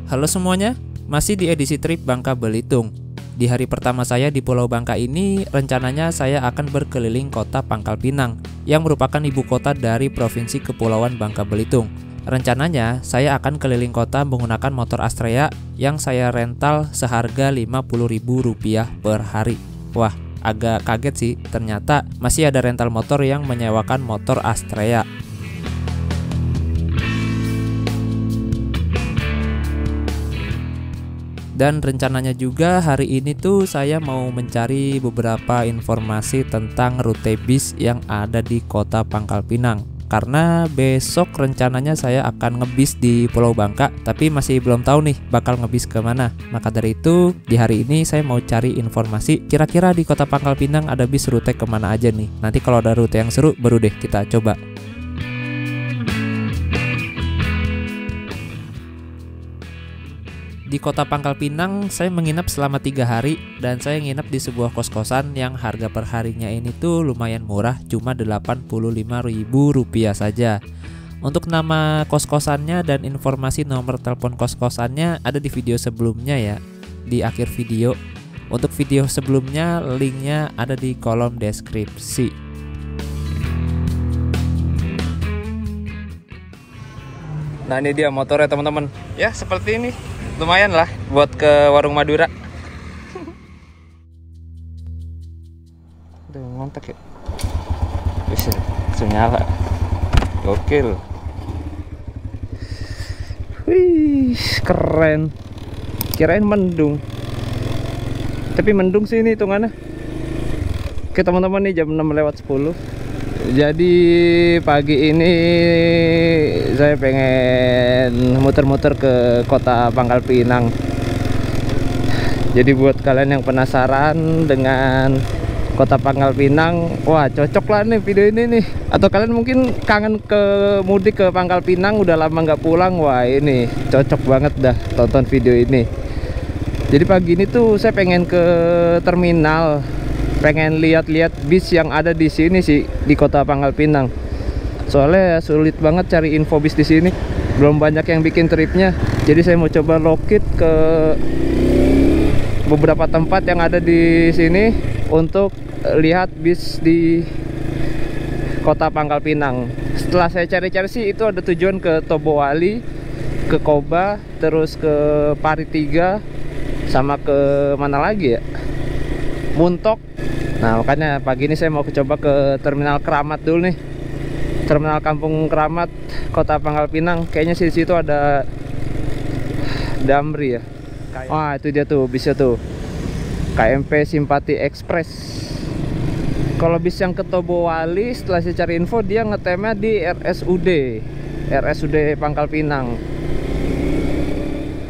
Halo semuanya, masih di edisi trip Bangka Belitung. Di hari pertama saya di Pulau Bangka ini, rencananya saya akan berkeliling kota Pangkal Pinang, yang merupakan ibu kota dari Provinsi Kepulauan Bangka Belitung. Rencananya, saya akan keliling kota menggunakan motor Astrea yang saya rental seharga Rp50.000 per hari. Wah, agak kaget sih, ternyata masih ada rental motor yang menyewakan motor Astrea. Dan rencananya juga hari ini tuh saya mau mencari beberapa informasi tentang rute bis yang ada di kota Pangkal Pinang. Karena besok rencananya saya akan ngebis di Pulau Bangka, tapi masih belum tahu nih bakal ngebis kemana. Maka dari itu di hari ini saya mau cari informasi kira-kira di kota Pangkal Pinang ada bis rute kemana aja nih. Nanti kalau ada rute yang seru baru deh kita coba. Di kota Pangkal Pinang saya menginap selama 3 hari dan saya nginap di sebuah kos-kosan yang harga per harinya ini tuh lumayan murah, cuma Rp85.000 saja. Untuk nama kos-kosannya dan informasi nomor telepon kos-kosannya ada di video sebelumnya ya, di akhir video. Untuk video sebelumnya linknya ada di kolom deskripsi. Nah ini dia motornya teman-teman. Ya seperti ini. Lumayan lah buat ke warung Madura. Udah ngontak ya. Bisa nyala. Gokil. Wih, keren. Kirain mendung. Tapi mendung sih ini hitungannya. Oke teman-teman nih jam 6:10. Jadi pagi ini saya pengen muter-muter ke kota Pangkal Pinang. Jadi buat kalian yang penasaran dengan kota Pangkal Pinang, wah cocok lah nih video ini nih. Atau kalian mungkin kangen ke mudik ke Pangkal Pinang, udah lama nggak pulang, wah ini cocok banget dah tonton video ini. Jadi pagi ini tuh saya pengen ke terminal, pengen lihat-lihat bis yang ada di sini sih di kota Pangkal Pinang. Soalnya sulit banget cari info bis di sini, belum banyak yang bikin tripnya. Jadi saya mau coba lokit ke beberapa tempat yang ada di sini untuk lihat bis di kota Pangkal Pinang. Setelah saya cari-cari sih itu ada tujuan ke Tobowali, ke Koba, terus ke Pari 3, sama ke mana lagi ya, Muntok. Nah makanya pagi ini saya mau coba ke Terminal Keramat dulu nih, Terminal Kampung Keramat kota Pangkal Pinang. Kayaknya sih di situ ada Damri ya. Wah itu dia tuh bisnya tuh, KMP Simpati Express. Kalau bis yang ke Tobowali setelah saya cari info dia ngetemnya di RSUD Pangkal Pinang.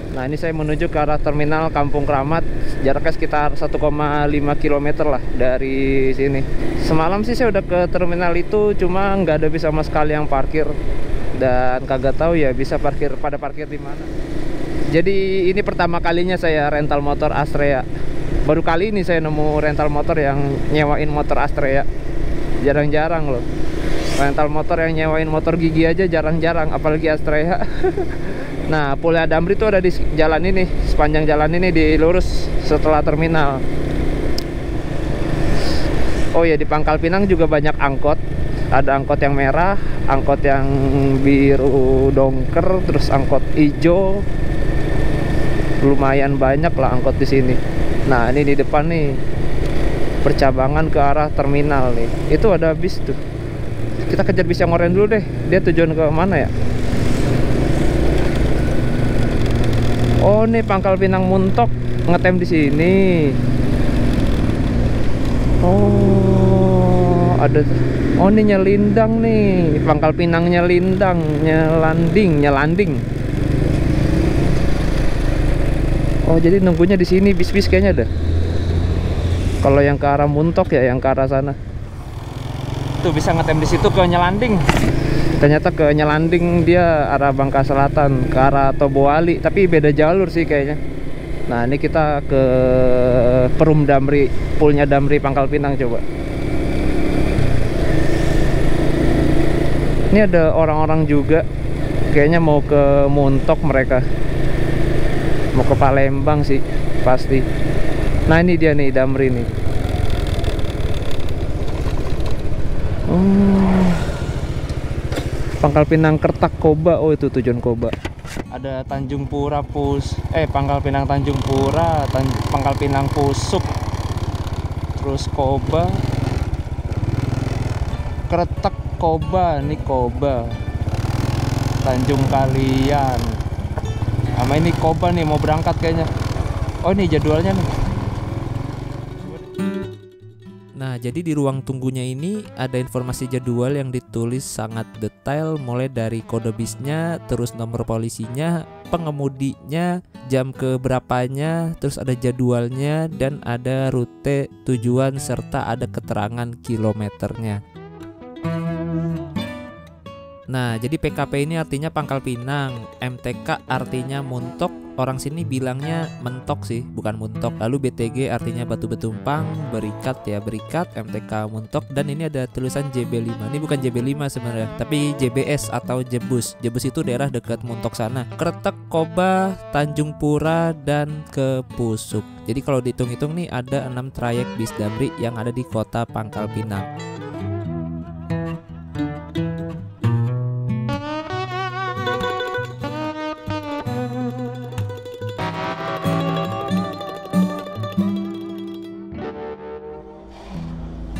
Nah ini saya menuju ke arah Terminal Kampung Keramat, jaraknya sekitar 1,5 km lah dari sini. Semalam sih saya udah ke terminal itu, cuma nggak ada bis sama sekali yang parkir, dan kagak tahu ya bisa pada parkir di mana. Jadi ini pertama kalinya saya rental motor Astrea. Baru kali ini saya nemu rental motor yang nyewain motor Astrea. Jarang-jarang loh rental motor yang nyewain motor gigi aja, jarang-jarang, apalagi Astrea. Nah, Pulau Damri itu ada di jalan ini, sepanjang jalan ini dilurus setelah terminal. Oh ya, di Pangkal Pinang juga banyak angkot. Ada angkot yang merah, angkot yang biru dongker, terus angkot hijau. Lumayan banyak lah angkot di sini. Nah, ini di depan nih, percabangan ke arah terminal nih. Itu ada bis tuh. Kita kejar bis yang oranye dulu deh. Dia tujuan ke mana ya? Oh nih Pangkal Pinang Muntok ngetem di sini. Oh ada. Oh nih Nyelindang nih, Pangkal Pinang Nyelindang, Nyelanding. Oh jadi nunggunya di sini bis-bis kayaknya ada. Kalau yang ke arah Muntok ya, yang ke arah sana. Tuh bisa ngetem di situ ke Nyelanding. Ternyata ke Nyelanding dia arah Bangka Selatan, ke arah Tobowali, tapi beda jalur sih kayaknya. Nah ini kita ke Perum Damri, Pulnya Damri Pangkal Pinang coba. Ini ada orang-orang juga, kayaknya mau ke Muntok mereka. Mau ke Palembang sih pasti. Nah ini dia nih Damri nih. Pangkal Pinang Kertak Koba. Oh itu tujuan Koba. Ada Tanjung Pura Pangkal Pinang Tanjung Pura, Pangkal Pinang Pusuk, terus Koba, Kertak Koba, nih Koba, Tanjung Kalian. Sama ini Koba nih mau berangkat kayaknya. Oh ini jadwalnya nih. Nah, jadi di ruang tunggunya ini ada informasi jadwal yang ditulis sangat detail, mulai dari kode bisnya, terus nomor polisinya, pengemudinya, jam keberapanya, terus ada jadwalnya, dan ada rute tujuan serta ada keterangan kilometernya. Nah, jadi PKP ini artinya Pangkal Pinang, MTK artinya Muntok, orang sini bilangnya mentok sih, bukan muntok. Lalu BTG artinya batu betumpang, berikat ya berikat, MTK Muntok, dan ini ada tulisan JB5. Ini bukan JB5 sebenarnya, tapi JBS atau Jebus. Jebus itu daerah dekat Muntok sana. Kertek, Koba, Tanjung Pura, dan ke Pusuk. Jadi kalau dihitung-hitung nih ada 6 trayek bis Damri yang ada di kota Pangkal Pinang.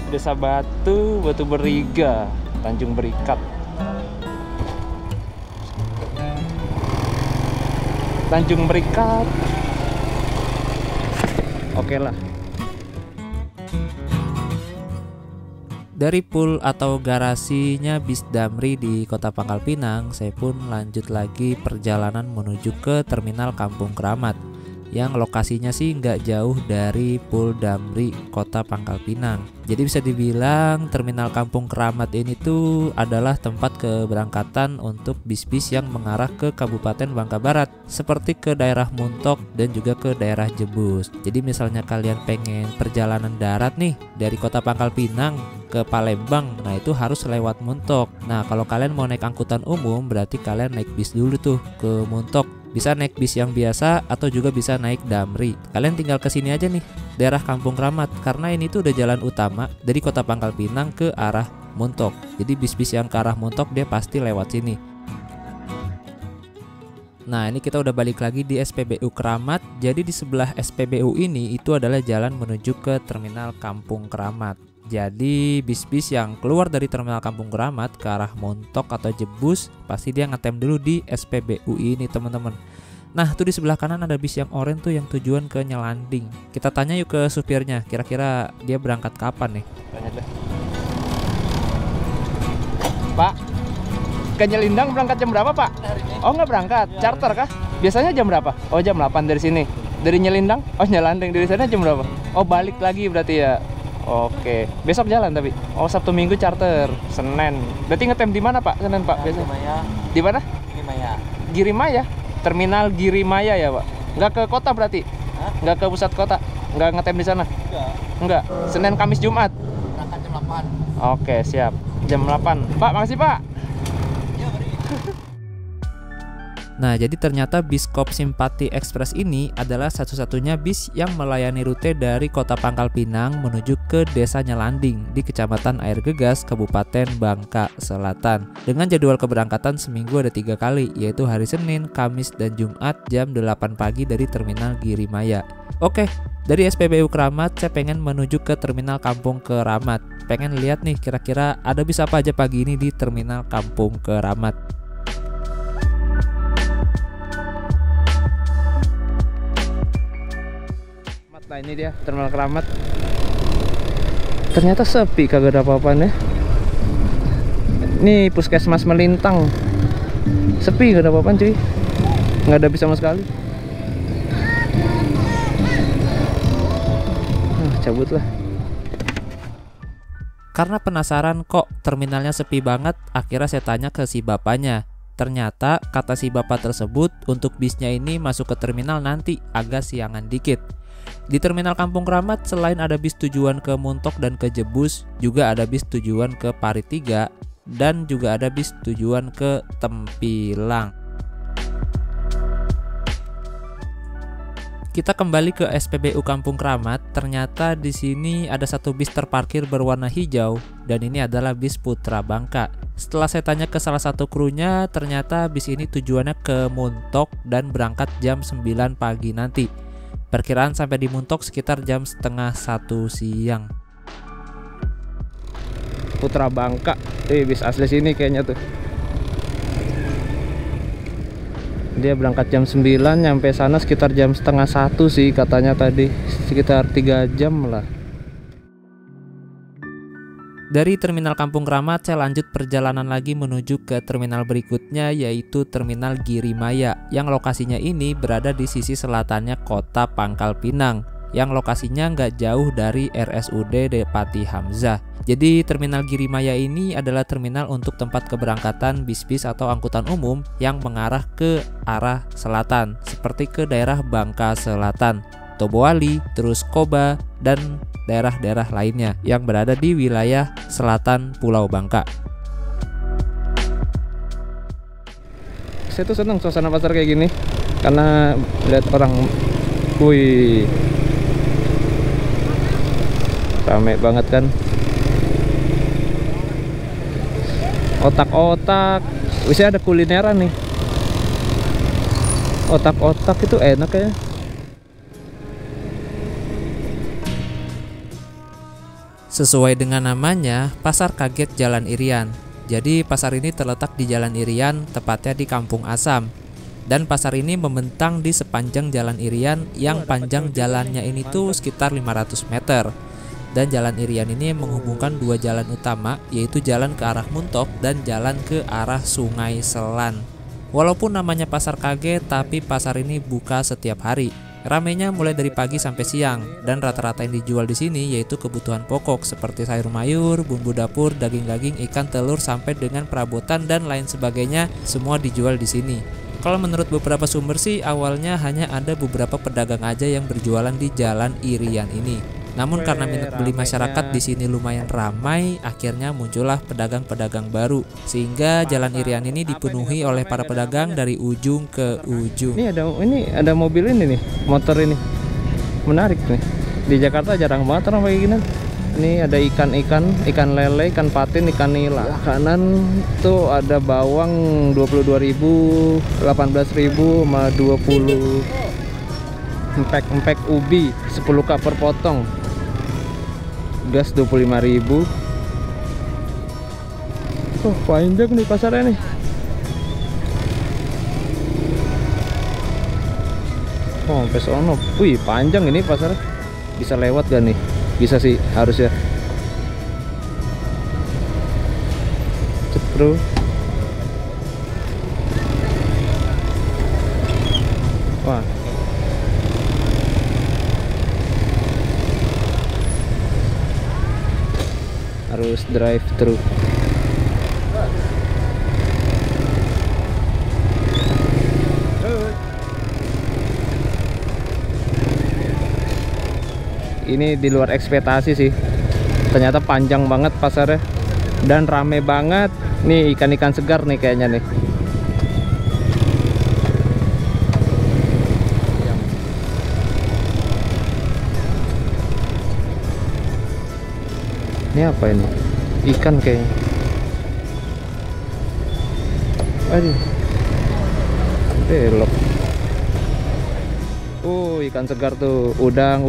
Desa Batu, Batu Beriga, Tanjung Berikat, Tanjung Berikat. Oke lah. Dari pool atau garasinya bis Damri di kota Pangkal Pinang, saya pun lanjut lagi perjalanan menuju ke terminal Kampung Keramat yang lokasinya sih nggak jauh dari pool Damri kota Pangkal Pinang. Jadi bisa dibilang terminal Kampung Keramat ini tuh adalah tempat keberangkatan untuk bis-bis yang mengarah ke Kabupaten Bangka Barat, seperti ke daerah Muntok dan juga ke daerah Jebus. Jadi misalnya kalian pengen perjalanan darat nih dari kota Pangkal Pinang ke Palembang, nah itu harus lewat Muntok. Nah kalau kalian mau naik angkutan umum berarti kalian naik bis dulu tuh ke Muntok. Bisa naik bis yang biasa atau juga bisa naik Damri. Kalian tinggal ke sini aja nih, daerah Kampung Keramat, karena ini tuh udah jalan utama dari kota Pangkal Pinang ke arah Muntok. Jadi bis-bis yang ke arah Muntok dia pasti lewat sini. Nah, ini kita udah balik lagi di SPBU Keramat. Jadi di sebelah SPBU ini itu adalah jalan menuju ke terminal Kampung Keramat. Jadi bis-bis yang keluar dari terminal Kampung Keramat ke arah Muntok atau Jebus pasti dia ngetem dulu di SPBU ini teman-teman. Nah tuh di sebelah kanan ada bis yang oranye tuh yang tujuan ke Nyelanding. Kita tanya yuk ke supirnya, kira-kira dia berangkat kapan nih? Tanya deh. Pak, ke Nyelindang berangkat jam berapa Pak? Oh nggak berangkat, charter kah? Biasanya jam berapa? Oh jam 8 dari sini. Dari Nyelindang? Oh Nyelanding dari sana jam berapa? Oh balik lagi berarti ya. Oke, besok jalan tapi. Oh Sabtu Minggu charter, Senin. Berarti ngetem di mana Pak? Senin Pak biasa. Di mana? Girimaya. Girimaya. Terminal Girimaya ya Pak. Nggak ke kota berarti? Hah? Nggak ke pusat kota? Nggak ngetem di sana? Enggak. Senin, Kamis, Jumat. Berangkat jam 8. Oke siap. Jam 8. Pak makasih Pak. Nah, jadi ternyata bis Kop Simpati Express ini adalah satu-satunya bis yang melayani rute dari kota Pangkal Pinang menuju ke desa Nyelanding di Kecamatan Air Gegas, Kabupaten Bangka Selatan. Dengan jadwal keberangkatan seminggu ada 3 kali, yaitu hari Senin, Kamis, dan Jumat jam 8 pagi dari Terminal Girimaya. Oke, dari SPBU Keramat saya pengen menuju ke Terminal Kampung Keramat. Pengen lihat nih kira-kira ada bis apa aja pagi ini di Terminal Kampung Keramat. Nah ini dia Terminal Keramat. Ternyata sepi, kagak ada apa-apaan ya. Ini Puskesmas Melintang. Sepi, gak ada apa-apaan cuy. Nggak ada bis sama sekali. Cabut lah. Karena penasaran kok terminalnya sepi banget, akhirnya saya tanya ke si bapaknya. Ternyata kata si bapak tersebut untuk bisnya ini masuk ke terminal nanti agak siangan dikit. Di Terminal Kampung Keramat selain ada bis tujuan ke Muntok dan ke Jebus, juga ada bis tujuan ke Paritiga dan juga ada bis tujuan ke Tempilang. Kita kembali ke SPBU Kampung Kramat. Ternyata di sini ada satu bis terparkir berwarna hijau dan ini adalah bis Putra Bangka. Setelah saya tanya ke salah satu krunya, ternyata bis ini tujuannya ke Muntok dan berangkat jam 9 pagi nanti. Perkiraan sampai di Muntok sekitar jam setengah 1 siang. Putra Bangka, bis asli sini kayaknya tuh. Dia berangkat jam 9, nyampe sana sekitar jam setengah 1 sih katanya tadi. Sekitar 3 jam lah. Dari terminal Kampung Kramat saya lanjut perjalanan lagi menuju ke terminal berikutnya, yaitu Terminal Girimaya, yang lokasinya ini berada di sisi selatannya kota Pangkal Pinang, yang lokasinya nggak jauh dari RSUD Depati Hamzah. Jadi terminal Girimaya ini adalah terminal untuk tempat keberangkatan bis-bis atau angkutan umum yang mengarah ke arah selatan, seperti ke daerah Bangka Selatan, Toboali, terus Koba, dan daerah-daerah lainnya yang berada di wilayah selatan Pulau Bangka. Saya tuh senang suasana pasar kayak gini karena lihat orang, wih, rame banget kan. Otak-otak, bisa ada kulineran nih. Otak-otak itu enak ya. Sesuai dengan namanya, Pasar Kaget Jalan Irian. Jadi pasar ini terletak di Jalan Irian, tepatnya di Kampung Asam. Dan pasar ini membentang di sepanjang Jalan Irian yang panjang jalannya ini tuh sekitar 500 meter. Dan Jalan Irian ini menghubungkan dua jalan utama, yaitu jalan ke arah Muntok dan jalan ke arah Sungai Selan. Walaupun namanya Pasar Kaget, tapi pasar ini buka setiap hari. Ramenya mulai dari pagi sampai siang, dan rata-rata yang dijual di sini yaitu kebutuhan pokok seperti sayur mayur, bumbu dapur, daging-daging, ikan, telur, sampai dengan perabotan dan lain sebagainya, semua dijual di sini. Kalau menurut beberapa sumber sih, awalnya hanya ada beberapa pedagang aja yang berjualan di Jalan Irian ini. Namun karena minat beli masyarakat di sini lumayan ramai, akhirnya muncullah pedagang-pedagang baru, sehingga Jalan Irian ini dipenuhi oleh para pedagang dari ujung ke ujung. Ini ada mobil ini nih, motor ini menarik nih. Di Jakarta jarang banget orang kayak gini. Ini ada ikan lele, ikan patin, ikan nila. Kanan tuh ada bawang 22.000, 18.000 sama 20. Empek ubi 10 kak per potong. Gas 25.000. Oh, panjang nih pasarnya nih. Oh, sampai sono. Wih, panjang ini pasarnya. Bisa lewat gak nih? Bisa sih, harusnya. Bro. Wah. Harus drive thru. Ini di luar ekspektasi sih. Ternyata panjang banget pasarnya dan rame banget. Nih ikan-ikan segar nih kayaknya nih. Ini apa ini? Ikan kayaknya. Aduh. Belok. Ikan segar tuh. Udang,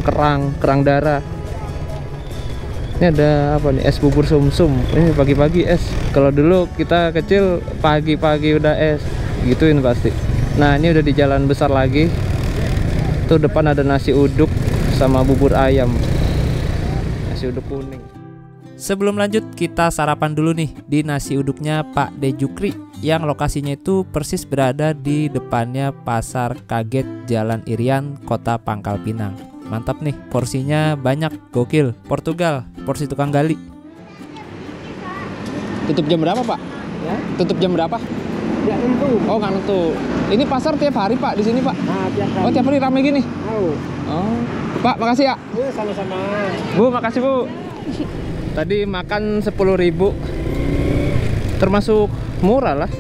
kerang darah. Ini ada apa nih? Es bubur sumsum. Ini pagi-pagi es. Kalau dulu kita kecil pagi-pagi udah es. Gituin pasti. Nah, ini udah di jalan besar lagi. Tuh depan ada nasi uduk sama bubur ayam. Nasi uduk kuning. Sebelum lanjut, kita sarapan dulu nih di nasi uduknya Pak De Jukri, yang lokasinya itu persis berada di depannya Pasar Kaget Jalan Irian, Kota Pangkal Pinang. Mantap nih, porsinya banyak, gokil. Portugal, porsi tukang gali. Tutup jam berapa, Pak? Ya? Tutup jam berapa? Nggak nentu. Oh, nggak nentu. Ini pasar tiap hari, Pak, di sini, Pak? Nah, tiap hari. Oh, tiap hari ramai gini? Oh. Pak, makasih ya. Sama-sama. Bu, makasih, Bu. Tadi makan 10.000. Termasuk murah lah.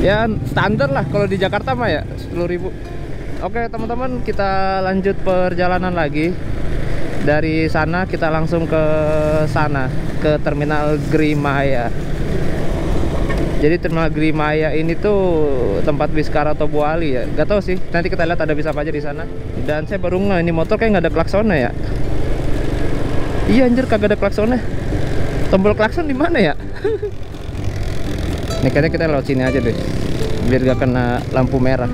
Ya standar lah kalau di Jakarta mah ya 10.000. Oke teman-teman, kita lanjut perjalanan lagi. Dari sana kita langsung ke sana, ke Terminal Grimaya. Jadi Terminal Grimaya ini tuh tempat bis Karatobo Ali ya. Gak tau sih, nanti kita lihat ada bis apa aja di sana. Dan saya baru nggak, ini motor kayak nggak ada klaksonnya ya. Iya anjir, kagak ada klaksonnya. Tombol klakson di mana ya? Nih kayaknya kita lewat sini aja deh, biar gak kena lampu merah.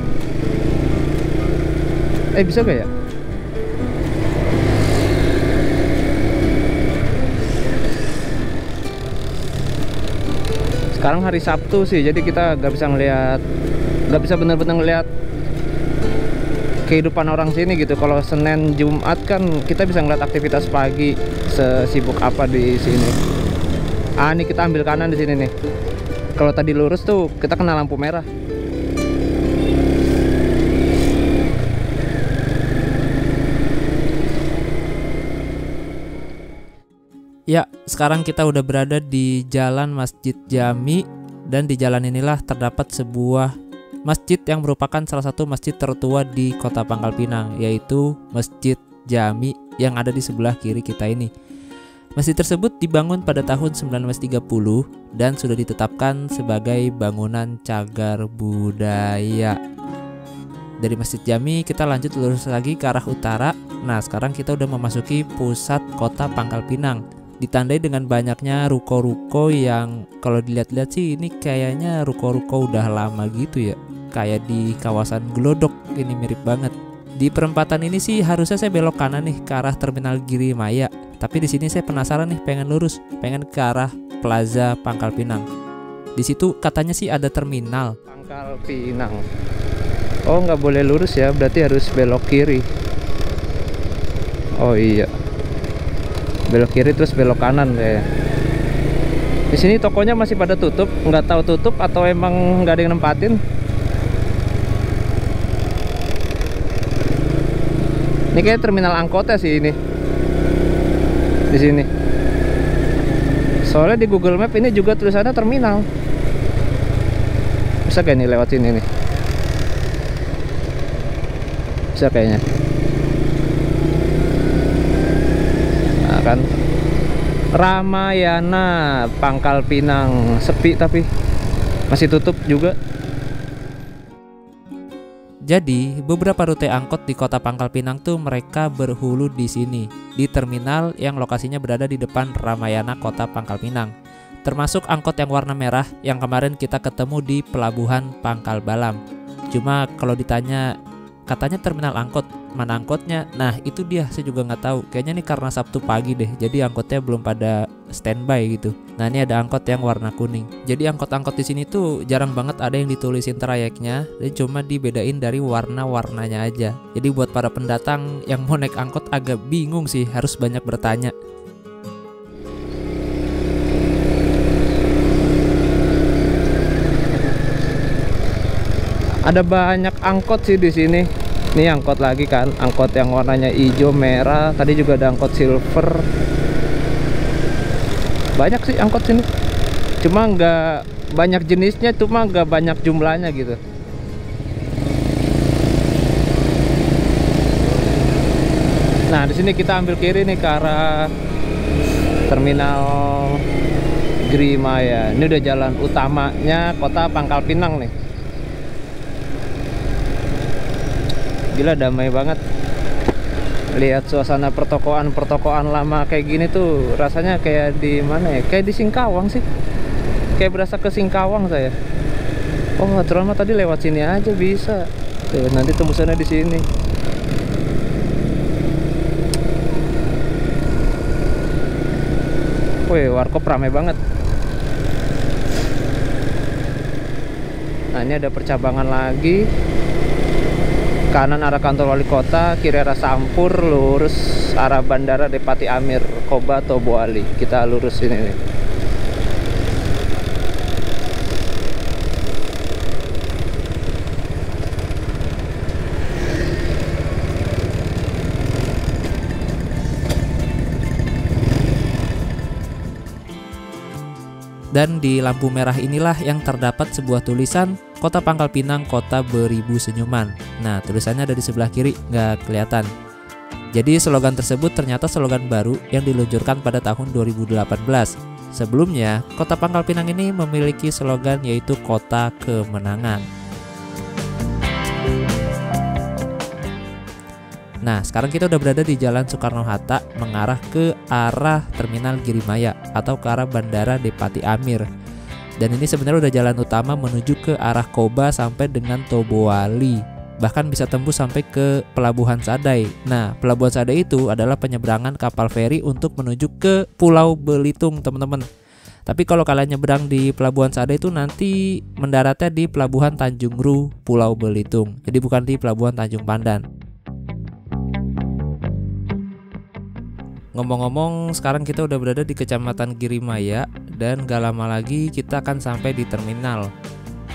Bisa gak ya? Sekarang hari Sabtu sih, jadi kita gak bisa ngeliat, gak bisa bener-bener ngeliat kehidupan orang sini gitu. Kalau Senin Jumat kan kita bisa ngeliat aktivitas pagi, sesibuk apa di sini. Nih kita ambil kanan di sini nih. Kalau tadi lurus tuh kita kena lampu merah. Ya, sekarang kita udah berada di Jalan Masjid Jami, dan di jalan inilah terdapat sebuah masjid yang merupakan salah satu masjid tertua di Kota Pangkal Pinang, yaitu Masjid Jami yang ada di sebelah kiri kita ini. Masjid tersebut dibangun pada tahun 1930 dan sudah ditetapkan sebagai bangunan cagar budaya. Dari Masjid Jami kita lanjut lurus lagi ke arah utara. Nah, sekarang kita udah memasuki pusat Kota Pangkal Pinang. Ditandai dengan banyaknya ruko-ruko yang kalau dilihat-lihat sih ini kayaknya ruko-ruko udah lama gitu ya. Kayak di kawasan Glodok, ini mirip banget. Di perempatan ini sih harusnya saya belok kanan nih ke arah Terminal Grimaya. Tapi di sini saya penasaran nih, pengen lurus, pengen ke arah Plaza Pangkal Pinang. Di situ katanya sih ada terminal Pangkal Pinang. Oh, nggak boleh lurus ya, berarti harus belok kiri. Oh iya, belok kiri terus belok kanan ya. Di sini tokonya masih pada tutup, nggak tahu tutup atau emang nggak ada yang nempatin. Ini kayak terminal angkotnya sih ini. Di sini. Soalnya di Google Map ini juga tulisannya terminal. Bisa gak nih lewat sini nih? Bisa kayaknya. Nah kan, Ramayana Pangkal Pinang, sepi tapi masih tutup juga. Jadi, beberapa rute angkot di Kota Pangkal Pinang tuh mereka berhulu di sini, di terminal yang lokasinya berada di depan Ramayana Kota Pangkal Pinang. Termasuk angkot yang warna merah yang kemarin kita ketemu di Pelabuhan Pangkal Balam. Cuma kalau ditanya, katanya terminal angkot, mana angkotnya? Nah, itu dia, saya juga nggak tahu. Kayaknya nih karena Sabtu pagi deh, jadi angkotnya belum pada standby gitu. Nah, ini ada angkot yang warna kuning. Jadi angkot-angkot di sini tuh jarang banget ada yang ditulisin trayeknya, dan cuma dibedain dari warna-warnanya aja. Jadi buat para pendatang yang mau naik angkot agak bingung sih, harus banyak bertanya. Ada banyak angkot sih di sini. Ini angkot lagi kan, angkot yang warnanya hijau, merah. Tadi juga ada angkot silver. Banyak sih angkot sini. Cuma nggak banyak jenisnya, cuma nggak banyak jumlahnya gitu. Nah, di sini kita ambil kiri nih ke arah Terminal Grimaya. Ini udah jalan utamanya Kota Pangkal Pinang nih. Gila, damai banget. Lihat suasana pertokoan lama kayak gini tuh rasanya kayak di mana ya? Kayak di Singkawang sih. Kayak berasa ke Singkawang saya. Oh, terutama tadi lewat sini aja bisa. Tuh, nanti tembusannya di sini. Wih, warkop ramai banget. Nah, ini ada percabangan lagi. Kanan arah kantor wali kota, kiri arah Sampur, lurus arah Bandara Depati Amir Koba Tobo Ali. Kita lurus ini nih. Dan di lampu merah inilah yang terdapat sebuah tulisan Kota Pangkal Pinang, kota beribu senyuman. Nah, tulisannya ada di sebelah kiri, nggak kelihatan. Jadi slogan tersebut ternyata slogan baru yang diluncurkan pada tahun 2018. Sebelumnya, Kota Pangkal Pinang ini memiliki slogan yaitu Kota Kemenangan. Nah, sekarang kita udah berada di Jalan Soekarno-Hatta mengarah ke arah Terminal Girimaya atau ke arah Bandara Depati Amir. Dan ini sebenarnya udah jalan utama menuju ke arah Koba sampai dengan Tobuali. Bahkan bisa tembus sampai ke Pelabuhan Sadai. Nah, Pelabuhan Sadai itu adalah penyeberangan kapal feri untuk menuju ke Pulau Belitung, teman-teman. Tapi kalau kalian nyebrang di Pelabuhan Sadai itu nanti mendaratnya di Pelabuhan Tanjung Ru, Pulau Belitung. Jadi bukan di Pelabuhan Tanjung Pandan. Ngomong-ngomong, sekarang kita udah berada di Kecamatan Girimaya dan gak lama lagi kita akan sampai di terminal.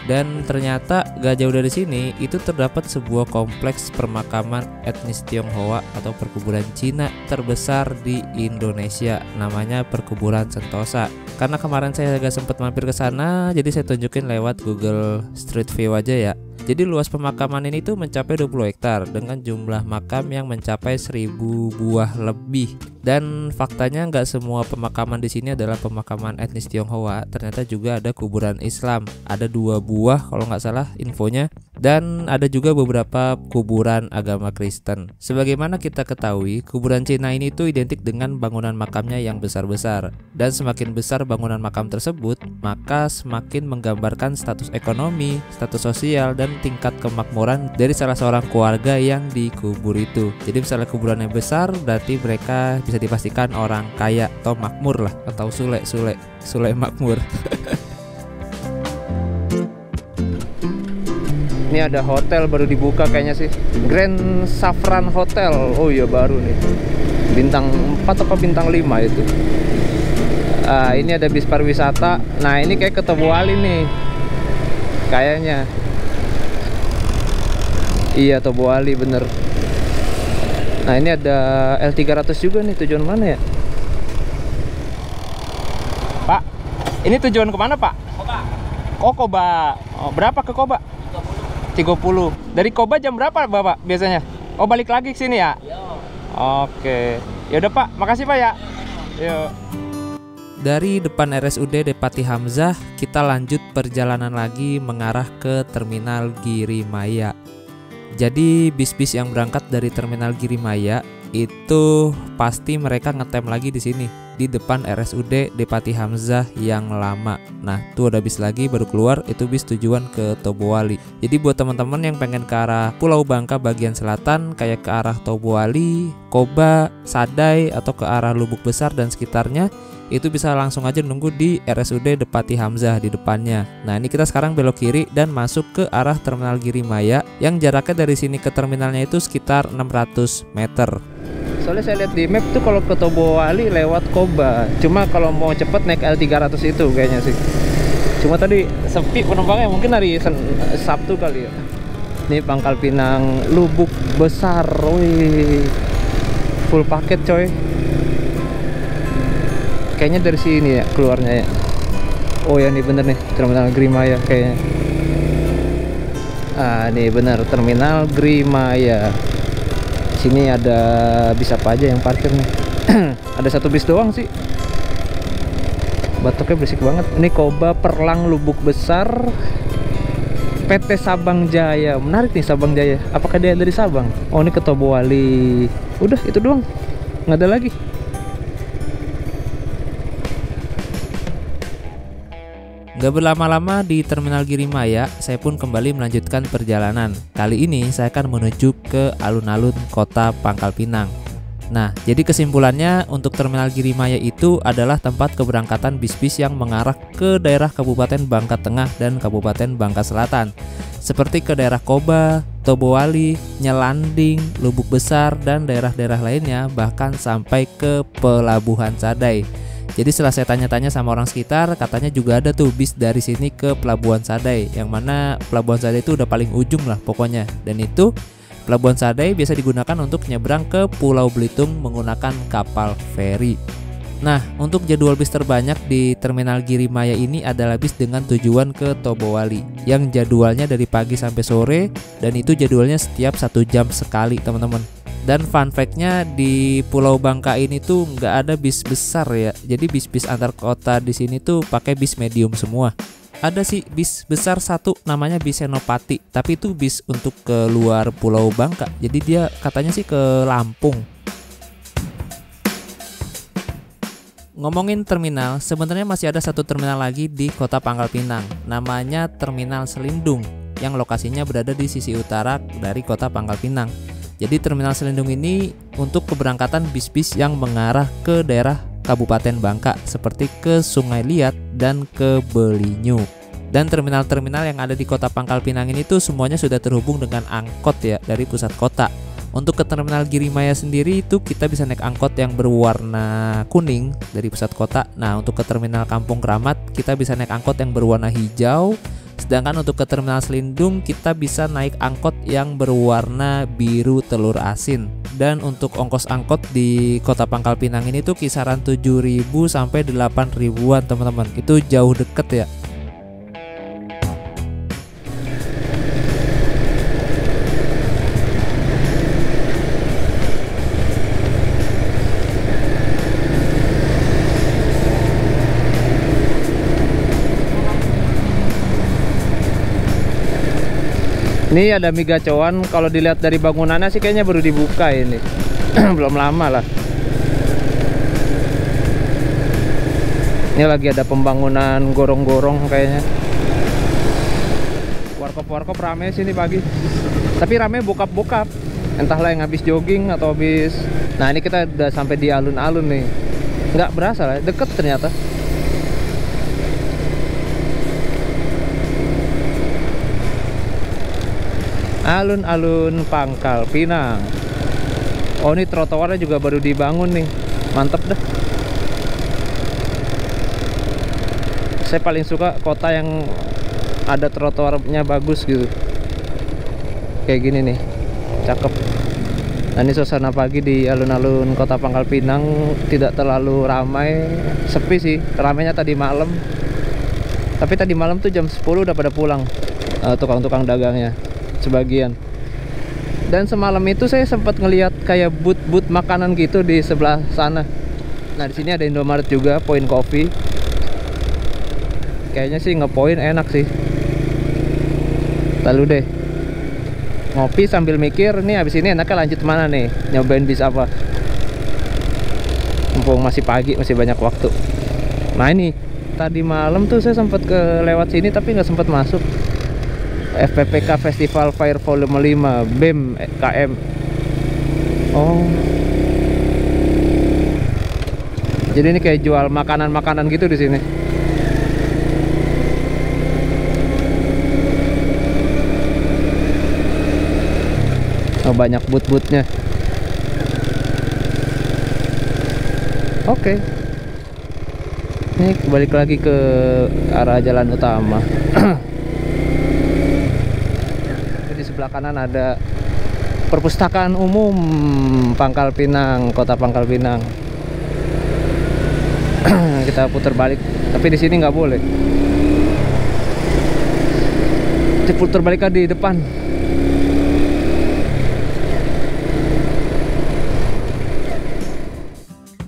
Dan ternyata gak jauh dari sini itu terdapat sebuah kompleks permakaman etnis Tionghoa atau perkuburan Cina terbesar di Indonesia, namanya Perkuburan Sentosa. Karena kemarin saya agak sempat mampir ke sana, jadi saya tunjukin lewat Google Street View aja ya. Jadi luas pemakaman ini tuh mencapai 20 hektar dengan jumlah makam yang mencapai 1000 buah lebih. Dan faktanya nggak semua pemakaman di sini adalah pemakaman etnis Tionghoa. Ternyata juga ada kuburan Islam. Ada 2 buah kalau nggak salah infonya. Dan ada juga beberapa kuburan agama Kristen. Sebagaimana kita ketahui, kuburan Cina ini tuh identik dengan bangunan makamnya yang besar-besar. Dan semakin besar bangunan makam tersebut, maka semakin menggambarkan status ekonomi, status sosial, dan tingkat kemakmuran dari salah seorang keluarga yang dikubur itu. Jadi misalnya kuburannya besar, berarti mereka bisa dipastikan orang kaya atau makmur lah, atau sule makmur. Ini ada hotel baru dibuka kayaknya sih, Grand Safran Hotel. Oh iya baru nih, bintang 4 apa bintang 5 itu. Ini ada bis pariwisata. Nah ini kayak ke Tobuali nih kayaknya. Iya Tobuali bener. Nah ini ada L300 juga nih, tujuan mana ya Pak? Ini tujuan kemana Pak? Koba. Oh Koba. Oh, berapa ke Koba? 30. Dari Koba jam berapa Bapak biasanya? Oh balik lagi ke sini ya? Yo. Oke. Ya udah Pak, makasih Pak ya. Yuk. Dari depan RSUD Depati Hamzah, kita lanjut perjalanan lagi mengarah ke Terminal Girimaya. Jadi bis-bis yang berangkat dari Terminal Girimaya itu pasti mereka ngetem lagi di sini di depan RSUD Depati Hamzah yang lama. Nah, tuh ada bis lagi baru keluar, itu bis tujuan ke Tobuali. Jadi buat teman-teman yang pengen ke arah Pulau Bangka bagian selatan kayak ke arah Tobuali, Koba, Sadai atau ke arah Lubuk Besar dan sekitarnya, itu bisa langsung aja nunggu di RSUD Depati Hamzah di depannya. Nah ini kita sekarang belok kiri dan masuk ke arah Terminal Girimaya yang jaraknya dari sini ke terminalnya itu sekitar 600 meter. Soalnya saya lihat di map tuh kalau ke Tobuali lewat Koba. Cuma kalau mau cepet naik L300 itu kayaknya sih. Cuma tadi sepi penumpangnya, mungkin hari Sabtu kali ya. Ini Pangkal Pinang Lubuk Besar. Wih, full paket coy. Kayaknya dari sini ya keluarnya ya. Oh ya nih bener nih Terminal Girimaya kayaknya. Nih bener Terminal Girimaya. Sini ada bis apa aja yang parkir nih. Ada 1 bis doang sih. Batuknya berisik banget. Ini Koba Perlang Lubuk Besar PT Sabang Jaya. Menarik nih Sabang Jaya. Apakah dia dari Sabang? Oh ini ke Tobuali. Udah itu doang, nggak ada lagi. Gak berlama-lama di Terminal Girimaya, saya pun kembali melanjutkan perjalanan. Kali ini saya akan menuju ke alun-alun kota Pangkal Pinang. Nah, jadi kesimpulannya untuk Terminal Girimaya itu adalah tempat keberangkatan bis-bis yang mengarah ke daerah Kabupaten Bangka Tengah dan Kabupaten Bangka Selatan, seperti ke daerah Koba, Tobuali, Nyelanding, Lubuk Besar, dan daerah-daerah lainnya, bahkan sampai ke Pelabuhan Sadai. Jadi setelah saya tanya-tanya sama orang sekitar, katanya juga ada tuh bis dari sini ke Pelabuhan Sadai, yang mana Pelabuhan Sadai itu udah paling ujung lah pokoknya. Dan itu Pelabuhan Sadai biasa digunakan untuk nyebrang ke Pulau Belitung menggunakan kapal feri. Nah, untuk jadwal bis terbanyak di Terminal Girimaya ini adalah bis dengan tujuan ke Tobowali yang jadwalnya dari pagi sampai sore, dan itu jadwalnya setiap 1 jam sekali teman-teman. Dan fun fact-nya di Pulau Bangka ini tuh nggak ada bis besar ya. Jadi bis-bis antar kota di sini tuh pakai bis medium semua. Ada sih bis besar satu namanya bis Senopati, tapi itu bis untuk ke luar Pulau Bangka. Jadi dia katanya sih ke Lampung. Ngomongin terminal, sebenarnya masih ada satu terminal lagi di Kota Pangkal Pinang, namanya Terminal Selindung, yang lokasinya berada di sisi utara dari Kota Pangkal Pinang. Jadi Terminal Selindung ini untuk keberangkatan bis-bis yang mengarah ke daerah Kabupaten Bangka, seperti ke Sungai Liat dan ke Belinyu. Dan terminal-terminal yang ada di Kota Pangkal Pinang ini tuh semuanya sudah terhubung dengan angkot ya dari pusat kota. Untuk ke Terminal Girimaya sendiri itu kita bisa naik angkot yang berwarna kuning dari pusat kota. Nah, untuk ke Terminal Kampung Kramat kita bisa naik angkot yang berwarna hijau. Sedangkan untuk ke Terminal Selindung kita bisa naik angkot yang berwarna biru telur asin. Dan untuk ongkos angkot di Kota Pangkal Pinang ini tuh kisaran 7.000 sampai 8.000-an teman-teman. Itu jauh deket ya. Ini ada mie gacoan, kalau dilihat dari bangunannya sih kayaknya baru dibuka ini. Belum lama lah. Ini lagi ada pembangunan gorong-gorong kayaknya. Warkop-warkop rame sini pagi. Tapi rame bokap-bokap. Entahlah yang habis jogging atau habis. Nah, ini kita udah sampai di alun-alun nih. Nggak berasa lah, deket ternyata. Alun-alun Pangkal Pinang. Oh, ini trotoarnya juga baru dibangun nih. Mantep dah. Saya paling suka kota yang ada trotoarnya bagus gitu. Kayak gini nih. Cakep. Nah, ini suasana pagi di alun-alun Kota Pangkal Pinang. Tidak terlalu ramai. Sepi sih. Ramainya tadi malam. Tapi tadi malam tuh jam 10 udah pada pulang tukang-tukang dagangnya sebagian. Dan semalam itu saya sempat ngelihat kayak booth makanan gitu di sebelah sana. Nah, di sini ada Indomaret juga, Point Coffee. Kayaknya sih ngepoint enak sih. Lalu deh ngopi sambil mikir nih habis ini enaknya lanjut mana nih, nyobain bis apa. Mumpung masih pagi, masih banyak waktu. Nah, ini tadi malam tuh saya sempat lewat sini tapi nggak sempat masuk. FPPK Festival Fire Volume 5 BEM KM. Oh, jadi ini kayak jual makanan-makanan gitu di sini. Oh, banyak booth-boothnya. Oke. Ini balik lagi ke arah jalan utama. Di sebelah kanan ada Perpustakaan Umum Pangkal Pinang, Kota Pangkal Pinang. Kita putar balik, tapi di sini nggak boleh. Kita putar balik di depan.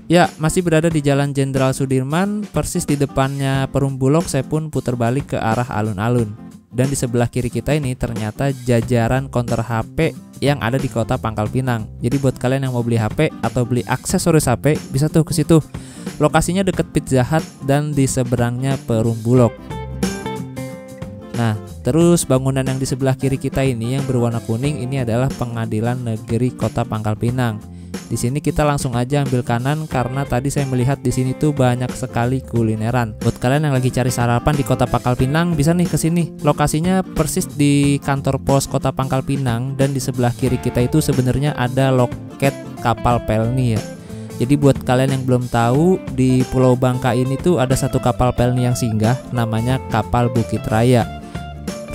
Ya, masih berada di Jalan Jenderal Sudirman, persis di depannya Perum Bulog. Saya pun putar balik ke arah alun-alun. Dan di sebelah kiri kita ini ternyata jajaran counter HP yang ada di Kota Pangkal Pinang. Jadi buat kalian yang mau beli HP atau beli aksesoris HP bisa tuh ke situ. Lokasinya deket Pizza Hut dan di seberangnya Perum Bulog. Nah, terus bangunan yang di sebelah kiri kita ini yang berwarna kuning ini adalah Pengadilan Negeri Kota Pangkal Pinang. Di sini kita langsung aja ambil kanan karena tadi saya melihat di sini tuh banyak sekali kulineran. Buat kalian yang lagi cari sarapan di Kota Pangkal Pinang bisa nih ke sini. Lokasinya persis di kantor pos Kota Pangkal Pinang dan di sebelah kiri kita itu sebenarnya ada loket kapal Pelni ya. Jadi buat kalian yang belum tahu, di Pulau Bangka ini tuh ada satu kapal Pelni yang singgah namanya kapal Bukit Raya.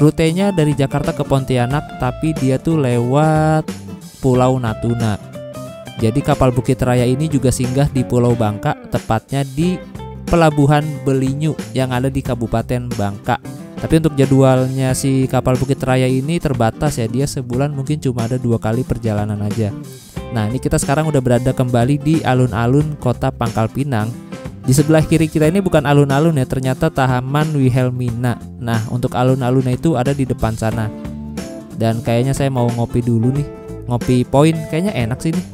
Rutenya dari Jakarta ke Pontianak tapi dia tuh lewat Pulau Natuna. Jadi kapal Bukit Raya ini juga singgah di Pulau Bangka tepatnya di Pelabuhan Belinyu yang ada di Kabupaten Bangka. Tapi untuk jadwalnya si kapal Bukit Raya ini terbatas ya, dia sebulan mungkin cuma ada 2 kali perjalanan aja. Nah ini kita sekarang udah berada kembali di alun-alun kota Pangkal Pinang. Di sebelah kiri kita ini bukan alun-alun ya, ternyata Taman Wilhelmina. Nah untuk alun-alunnya itu ada di depan sana. Dan kayaknya saya mau ngopi dulu nih, ngopi poin, kayaknya enak sih nih.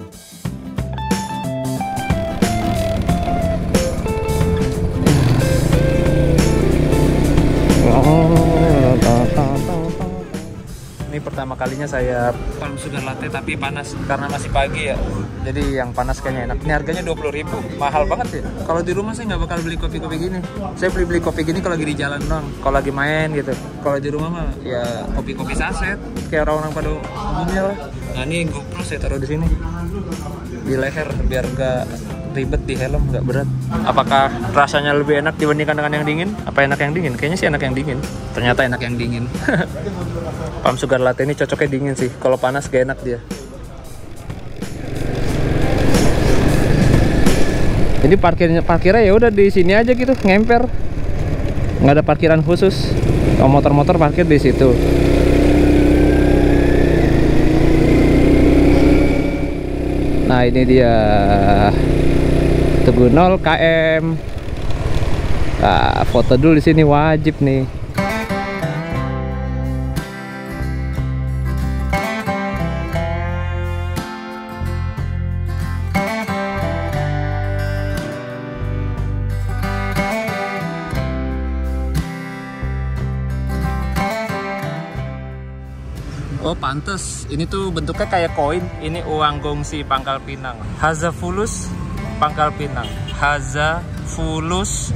Ini pertama kalinya saya palm sugar latte tapi panas karena masih pagi ya. Jadi yang panas kayaknya enak. Ini harganya 20.000, mahal banget ya. Kalau di rumah saya nggak bakal beli kopi-kopi gini. Saya beli kopi gini kalau lagi di jalan doang, kalau lagi main gitu. Kalau di rumah mah ya kopi-kopi saset kayak orang pada umumnya lah. Nah ini GoPro saya taruh di sini di leher biar nggak ribet di helm, nggak berat. Apakah rasanya lebih enak dibandingkan dengan yang dingin? Apa enak yang dingin? Kayaknya sih enak yang dingin. Ternyata enak yang dingin. Palm sugar latte ini cocoknya dingin sih. Kalau panas gak enak dia. Jadi parkirnya ya udah di sini aja gitu, ngemper. Nggak ada parkiran khusus. Kalau motor-motor parkir di situ. Nah ini dia Tugu 0 km. Nah, foto dulu di sini wajib nih. Oh pantes, ini tuh bentuknya kayak koin. Ini uang gongsi Pangkal Pinang. Hazafulus Pangkal Pinang. Hazafulus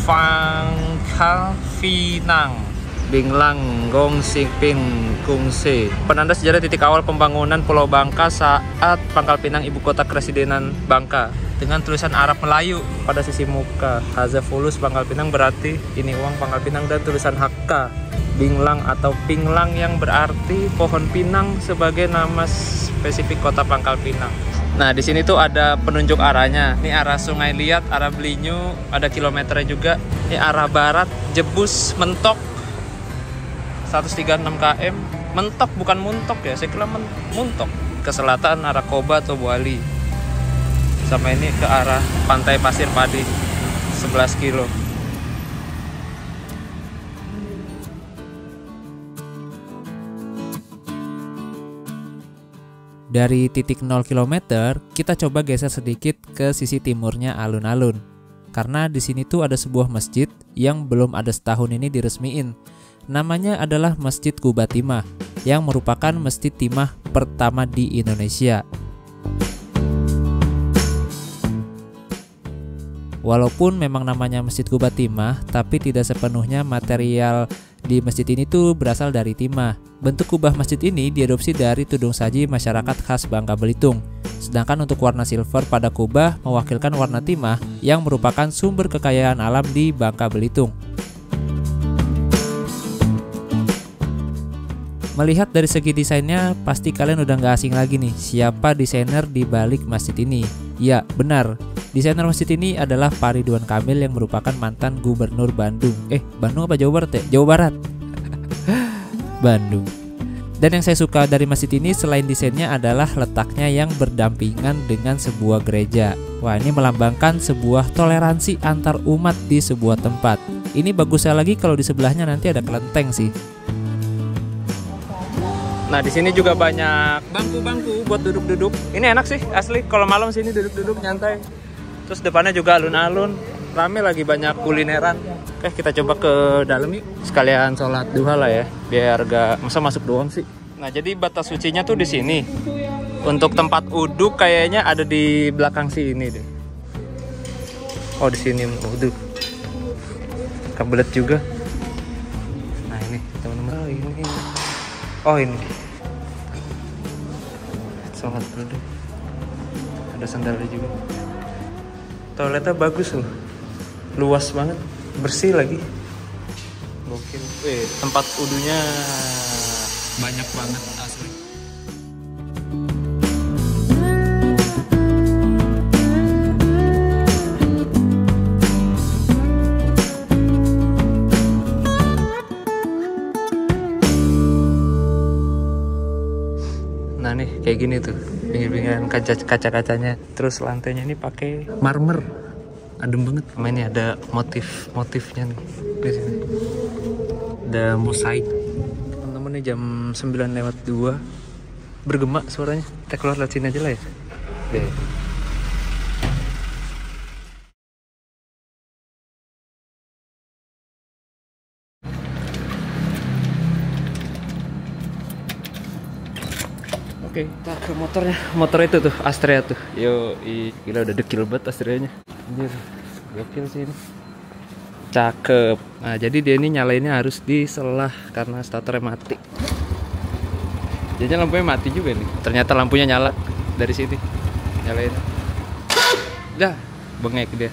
Pangkal Pinang. Binglang gongsi ping kungse. Penanda sejarah titik awal pembangunan Pulau Bangka saat Pangkal Pinang ibu kota Kepresidenan Bangka. Dengan tulisan Arab Melayu pada sisi muka. Hazafulus Pangkal Pinang berarti ini uang Pangkal Pinang, dan tulisan Hakka Binglang atau Pinglang yang berarti pohon pinang sebagai nama spesifik kota Pangkal Pinang. Nah di sini tuh ada penunjuk arahnya. Ini arah Sungai Liat, arah Belinyu, ada kilometernya juga. Ini arah barat Jebus Mentok 136 km. Mentok bukan Muntok ya, saya kira Muntok. Ke selatan arah Koba atau Buali. Sama ini ke arah Pantai Pasir Padi 11 kilo. Dari titik 0 km, kita coba geser sedikit ke sisi timurnya alun-alun. Karena di sini tuh ada sebuah masjid yang belum ada setahun ini diresmiin. Namanya adalah Masjid Quba Timah, yang merupakan masjid timah pertama di Indonesia. Walaupun memang namanya Masjid Quba Timah, tapi tidak sepenuhnya material di masjid ini tuh berasal dari timah. Bentuk kubah masjid ini diadopsi dari tudung saji masyarakat khas Bangka Belitung. Sedangkan untuk warna silver pada kubah mewakilkan warna timah yang merupakan sumber kekayaan alam di Bangka Belitung. Melihat dari segi desainnya, pasti kalian udah gak asing lagi nih siapa desainer di balik masjid ini. Ya, benar. Desainer masjid ini adalah Pak Ridwan Kamil yang merupakan mantan gubernur Bandung. Bandung apa Jawa Barat ya? Jawa Barat. Bandung. Dan yang saya suka dari masjid ini selain desainnya adalah letaknya yang berdampingan dengan sebuah gereja. Wah, ini melambangkan sebuah toleransi antar umat di sebuah tempat. Ini bagusnya lagi kalau di sebelahnya nanti ada kelenteng sih. Nah di sini juga banyak bangku-bangku buat duduk-duduk. Ini enak sih asli. Kalau malam sini duduk-duduk nyantai. Terus depannya juga alun-alun. Rame lagi, banyak kulineran. Oke, kita coba ke dalam yuk. Sekalian sholat duha lah ya, biar gak masa masuk doang sih. Nah jadi batas sucinya tuh di sini. Untuk tempat uduk kayaknya ada di belakang sini deh. Oh di sini uduk. Kebelet juga. Nah ini teman-teman. Oh ini. Sholat dulu deh. Ada sandalnya juga. Toiletnya bagus loh. Luas banget, bersih lagi. Gokil. Tempat wudunya banyak banget asli. kayak gini tuh, pinggir-pinggiran kaca-kacanya. Terus lantainya ini pakai marmer, adem banget. Sama ini ada motifnya nih di sini. Ada mosaik. Teman-teman nih jam 9:02 bergema suaranya. Kita keluar lewat sini aja lah ya. Oke. Oke, kita ke motornya. Motor itu tuh, Astrea tuh. Yo, gila udah dekil banget Astreanya. Anjir, gokil sih ini. Cakep. Nah, jadi dia ini nyalainnya harus di selah karena starternya mati. Jadi lampunya mati juga nih. Ternyata lampunya nyala dari sini. Nyalain. Dah, bengek dia.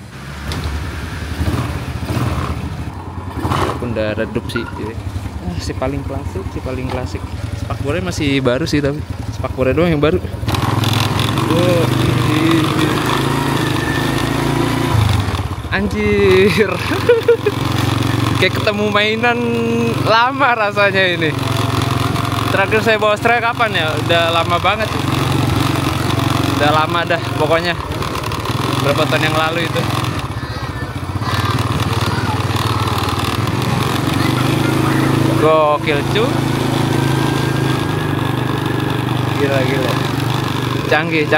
Walaupun udah redup sih. Si paling klasik. Spakbornya masih baru sih tapi. Spakbornya doang yang baru. Anjir. Kayak ketemu mainan lama rasanya ini. Terakhir saya bawa Astrea kapan ya? Udah lama banget. Udah lama dah pokoknya. Berapa tahun yang lalu itu. Gokil cu. Gila. Canggih.